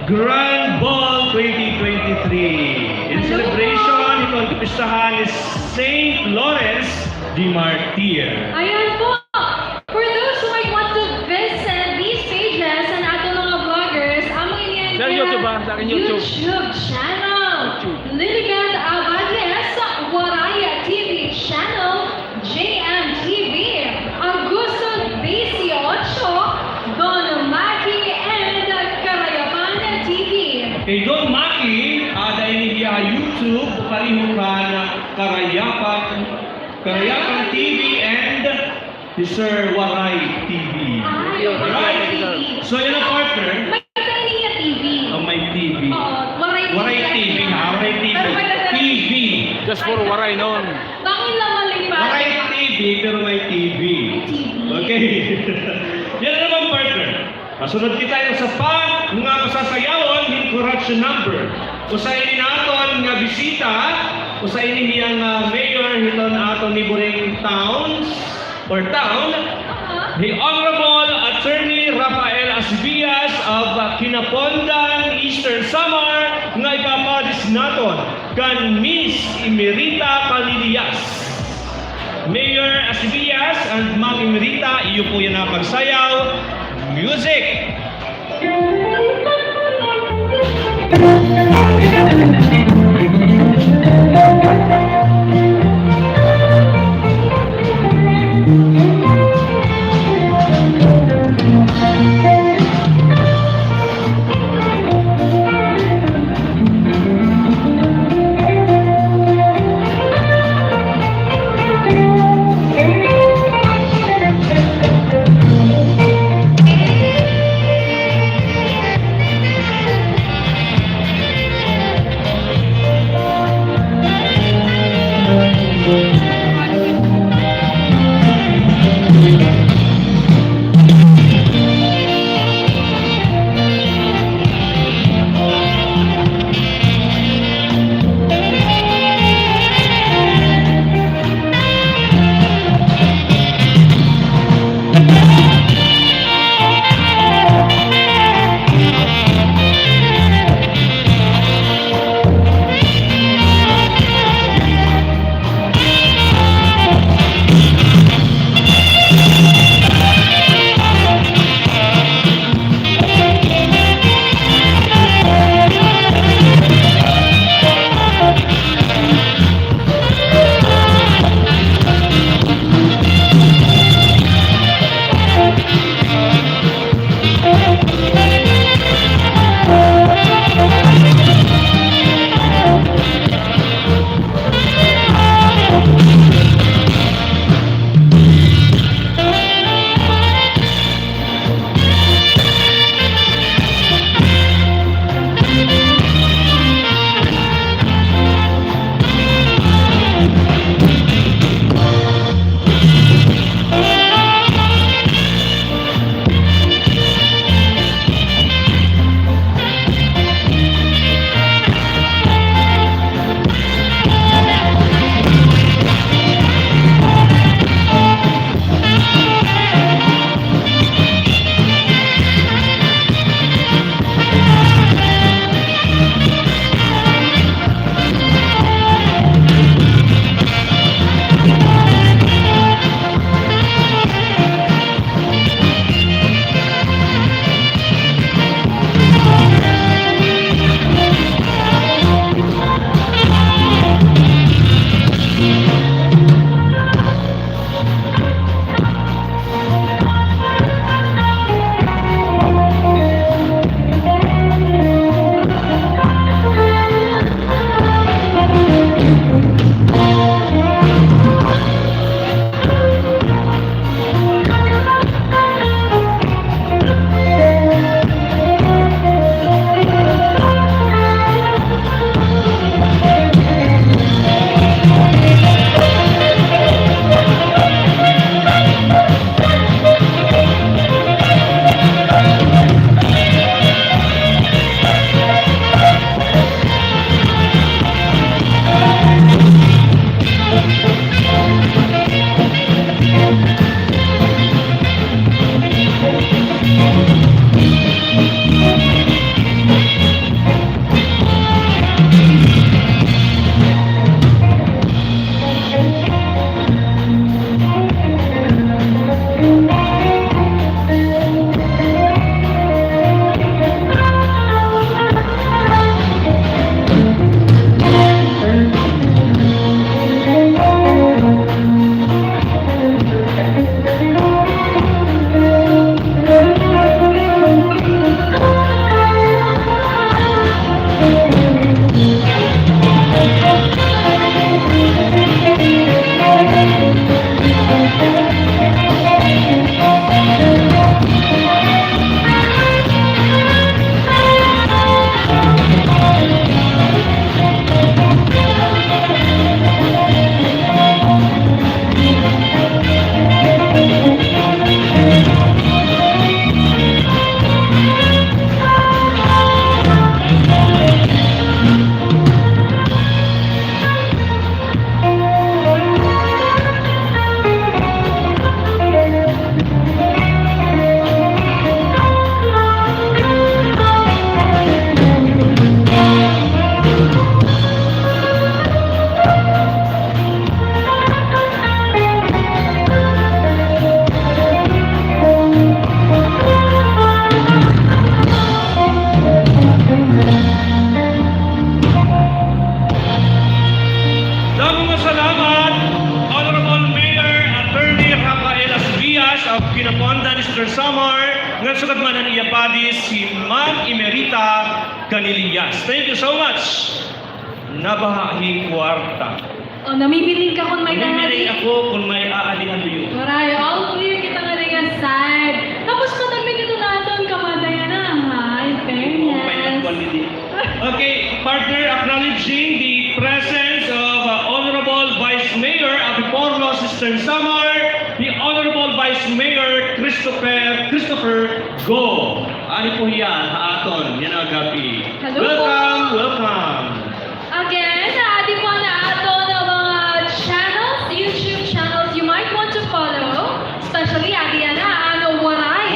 Grand Ball 2023. In celebration, ito ang kapistahan ni St. Lawrence de Martir. Ayan po! For those who might want to visit these pages and ato mga vloggers, among inyan Sa YouTube ba? Sa akin YouTube. YouTube channel. Liligan Abadles, Waraya TV channel, JMTV, Augusto 18, Don Maki, and Karayapan TV. Kay Don Maki, dahil niya YouTube, parihukan Karayapan TV and Sir Waray TV. Waray Right? TV. So yun ang partner. May Kaniya TV. Ang may TV. Oo, Waray Waray TV ha, Waray TV. Pero maganda- TV. Just for waray noon. Bakit naman lipat? Waray TV pero may TV. Okay. Yan na naman partner. Kasunod kita yung sa mga pasasayawon, encourage number. Usayin naton nga bisita, usayin niyang mayor hiton aton neighboring towns or town, the Honorable Attorney Rafael Asbias of Kinapondan, Eastern Samar, nga ipapadis naton kan Miss Emerita Palilias. Mayor Asbias and Ma'am Emerita, iyo po yan ang pagsayaw. Music! Canillas. Thank you so much. Nabahahing kwarta. O, namimiling ka kung may Namimili dahati. ako kung may aalihan yun. Maray, all clear kita nga rin ang side. Tapos matagmin ito natin kamadayan na, ha? In fairness. Okay, partner, acknowledging the presence of Honorable Vice Mayor Abiporlo Sister Samar, the Honorable Vice Mayor Christopher Go. Ano po yan, haaton, yan ang gabi. Hello po. Welcome, welcome. Again, atin po na ato ng mga channels, YouTube channels you might want to follow. Especially atin na ano Waray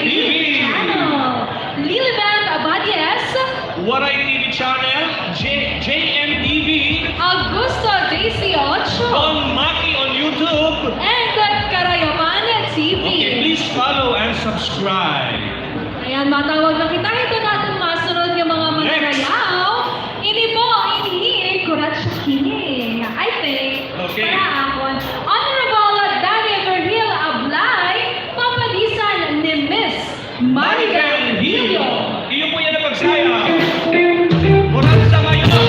TV. channel. Lilibet Abadies, Waray TV channel, JMTV, Augusto JC8, Don Maki on YouTube. and Karayaman TV. Okay, please follow and subscribe. Ayan, matawag na kita. Ito natin masunod ng mga mananayaw. Ini po, ini, kurat siya kini. I think, Okay. para akon, Honorable Danny Verhil Ablay, papadisan ni Miss Maribel Hilio. Iyo po yan ang pagsaya. Murang sa ngayon na.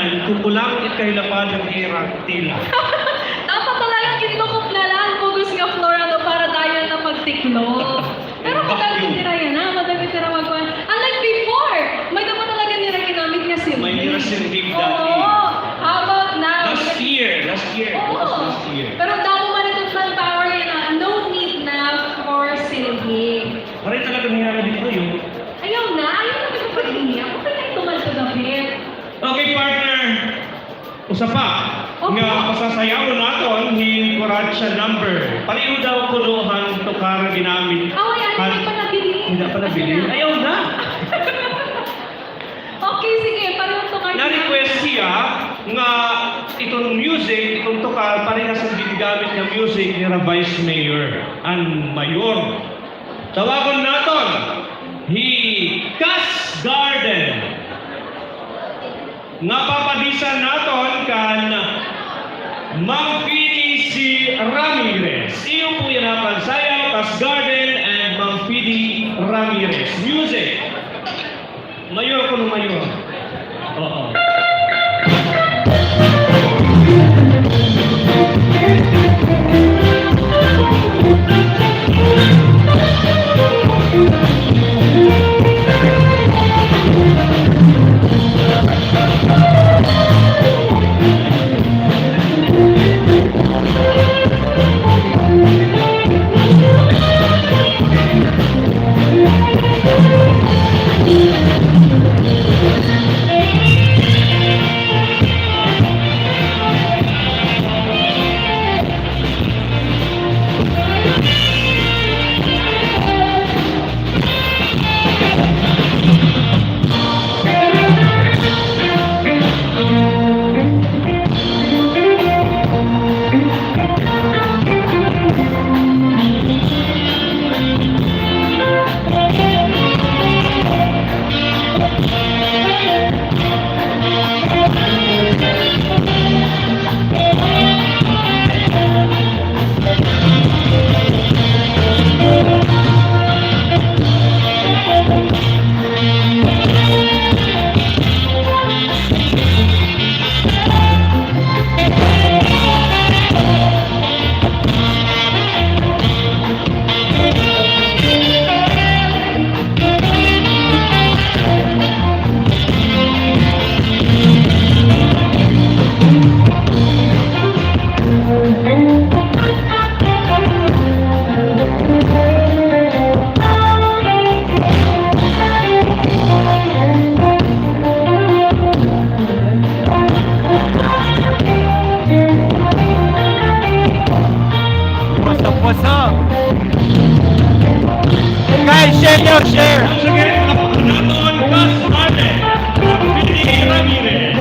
yan, kung kulang ikailapan ng irang tila. Dapat talagang kinukop na lang Bugos nga Flora no, para tayo na magtiklop. Pero madami tira yan ha, madami tira magkuhan. Unlike before, may dapat talaga nila ginamit nga silbi. May nirasilbig dati. Oo, how about now? Last year. It was Oo. last year. Pero damo man itong fun power yan na no need na for silbi. Pareho talaga nangyari dito yun. Ayaw na magpapag-iiyak. Okay na tumal-tugapit. Okay, partner. Usa pa. Okay. Nga pasasayaw naton hin Coracha number. Pareho daw kuluhan to kara ginamit. Oh, yan, hindi pa nabili. Hindi pa nabili. Ayaw na. Okay, sige. Parang ito kayo. Na-request siya nga itong music, itong tukar, parehas ang ginagamit ng music ni Vice Mayor ang Mayor. Tawagon naton, Cas Garden. Napapadisan naton kan Mang Pidi si Ramirez. Iyo po yan ang pansayaw, Cas Garden and Mang Pidi Ramirez. Music. Mayor ko ng mayor. Oo. What's up? Guys, share! Once again, naton Cas Garden, Mang Pidi Ramirez.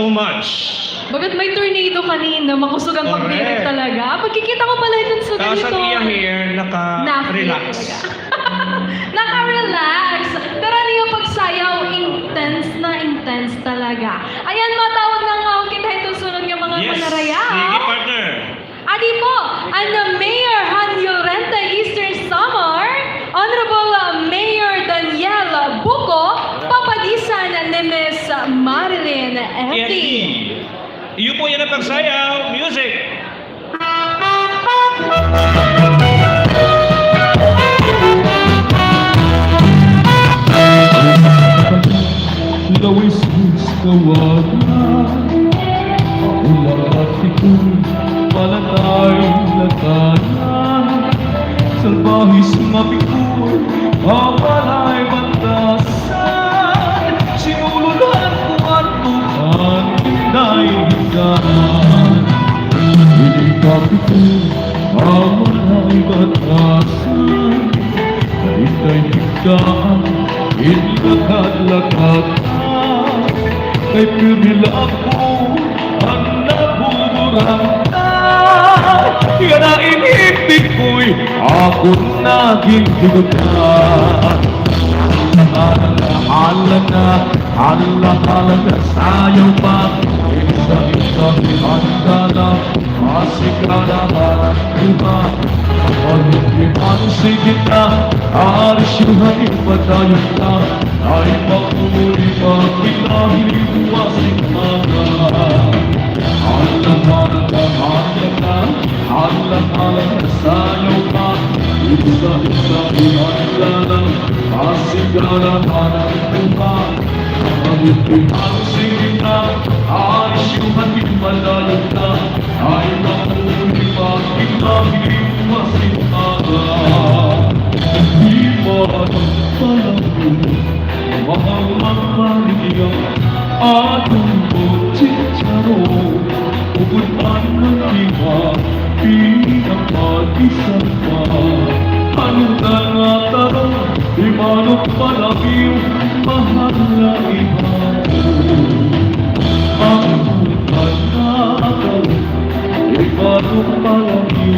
so much. Bakit may tornado kanina? Makusog ang Correct. pagdirik talaga. Pagkikita ko pala ito sa Tapos ganito. ang iya hair, naka-relax. Naka-relax. Pero ano yung pagsayaw? Intense talaga. Ayan, matawag na nga ako kita itong sunod ng mga Yes, panarayaw. sige partner. Adi po, ang Mayor Han Llorente Eastern Samar, Honorable Mayor Daniela Buco, papadisan ni Miss Marilyn F. Iyo po yan ang pagsayaw. Music! Lawisis kawalan Ulat iko'y palatay latanan Salbahis mapikoy Awalay bandasan Sinululan ko at tuhan Hinday higaan Inikapit ko Awalay bandasan Hinday higaan Inlakad-lakad Kay pibilang ko ang nabuburang Yan na inibig ko'y ako naging dugutan Hala na sayaw pa Isa-isa handa na Masikara iba Pag-iban sige na Arisyuhan ipadayon na Ay makuli Pag-ilahiliwasing mga Hala na sayaw pa Isa-isa handa na Masikara iba Pag-iban sige na Arisyuhan ipadayon na Ay makuli Pag-ilahiliwasing mga Di ba palang mahal Maria atong pagchicharo Ugod man ng iba pinapag-isang pa Ano na nga tarong di manok palagi mahal na iba Ang bukan na ako di manok palagi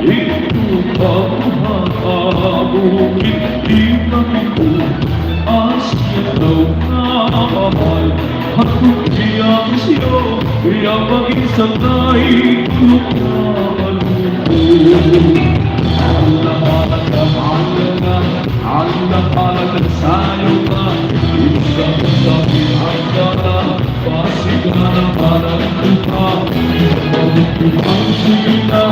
ito pagmahabo hindi kami ko asya daw na mahal at kung siyang siyo kaya mag-isang tayo tulog na maluto Alla sayo ka isa-isa handa na pasigara para lupa Pag-ibang sige na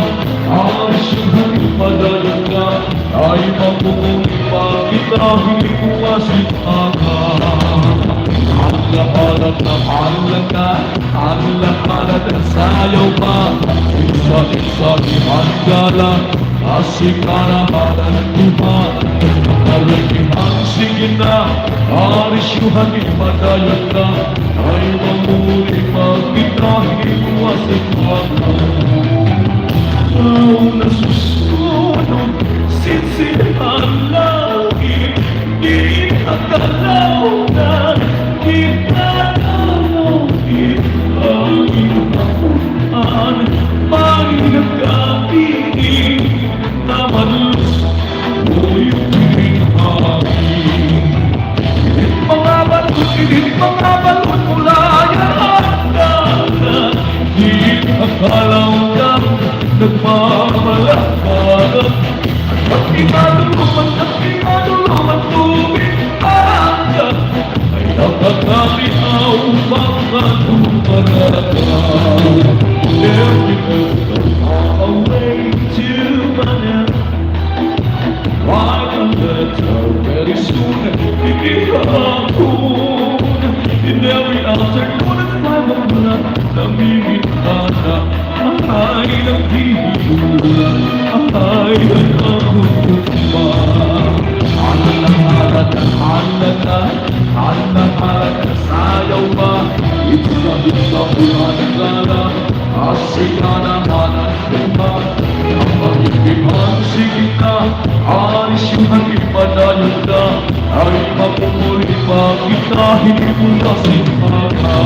Asyuhan padayon ka Ay mamuli pa kita hiniwasin ka Alla-alat na alat ka Alla-alat na sayaw pa Isa-isa handa na pasigara para lupa Pag-ibang sige na Asyuhan padayon ka Ay mamuli pa kita hiniwasin ka na susunod Sisihan lagi Di akalaw na Itatawagin Ang inunahan Pag-nagkapiin Na malus Mo'y pinahangin Mga balon mula yan Di akalaw na nagmamalakad At pinadulungan tubig agad Ay nakakamihaw mga tumaragad Every moment away to Manila Like a letter very soon ikikahapon In every afternoon at 5 o'clock Namingit ka na ay ng hihilan ay nagkakupa Alat-alat na sayaw ba Isa-isa ulan-gala Asika naman ang lupa Ang pag-ibang sige na Arisyuhan ipadayon na Ay mapumuli pa kita Hindi mo nasing maka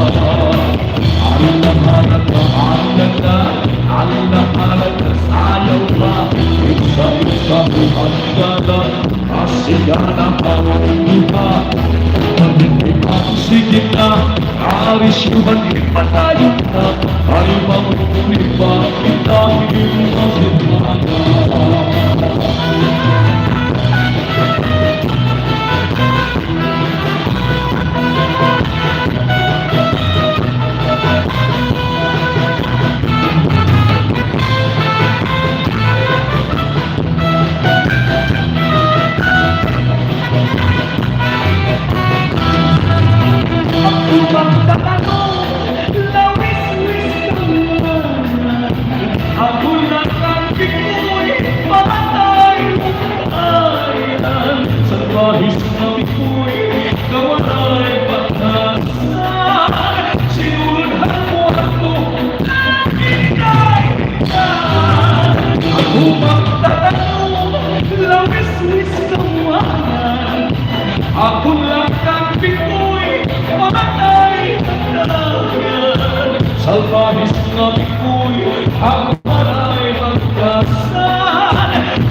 Salvahis na pikoy ang maray magkasal.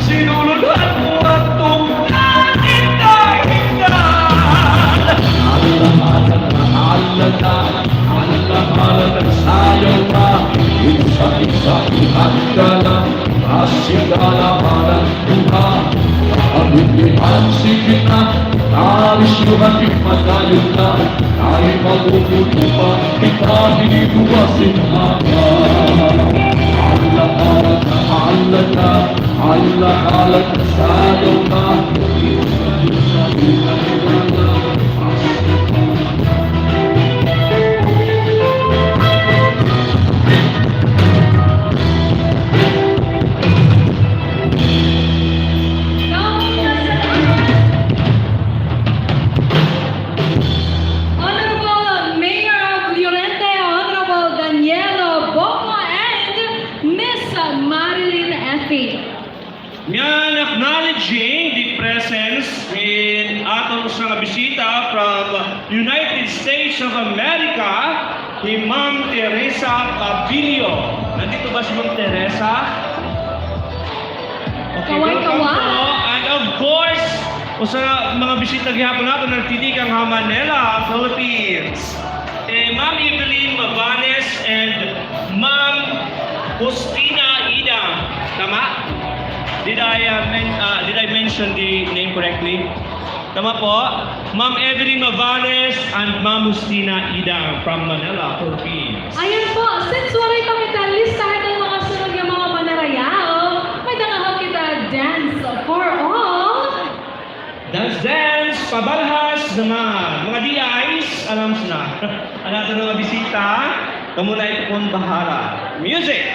Sinulutan mo at tungkang hinda-hindan. Alahalan nagsayaw ka. Isa-isa ihanda lang, asigalahanan buha. Pag-ibihan sige na, narisyuhan ipadayon na. Ay magugulo pa, kita hinuwasin hanga. Alahalan nagsayaw ka. Isa-isa ihanda lang, Honorable Mayor of Llorente, Honorable Danielo Boca, and Miss Marilyn Effie. Yan, acknowledging the presence in atong sa bisita from United States of America, ni Ma'am Teresa Pabilio. Nandito ba si Ma'am Teresa? Okay, welcome Kaway-kaway. po. And of course, o sa mga bisita gihapon natin, nagtitikang Manila, Philippines. Ma'am Evelyn Mabanes and Ma'am Justina Ida. Tama? Did I mention the name correctly? Tama po. Ma'am Evelyn Mabanes and Ma'am Justina Ida from Manila, Philippines. Ayan po, since wala kami listahan ng mga sunod yung mga manarayao, may dangahap kita dance for all. Dance, pabalhas naman. Mga DIs, alam na. Ano ito mga bisita? Kamu na ito kung bahala. Music!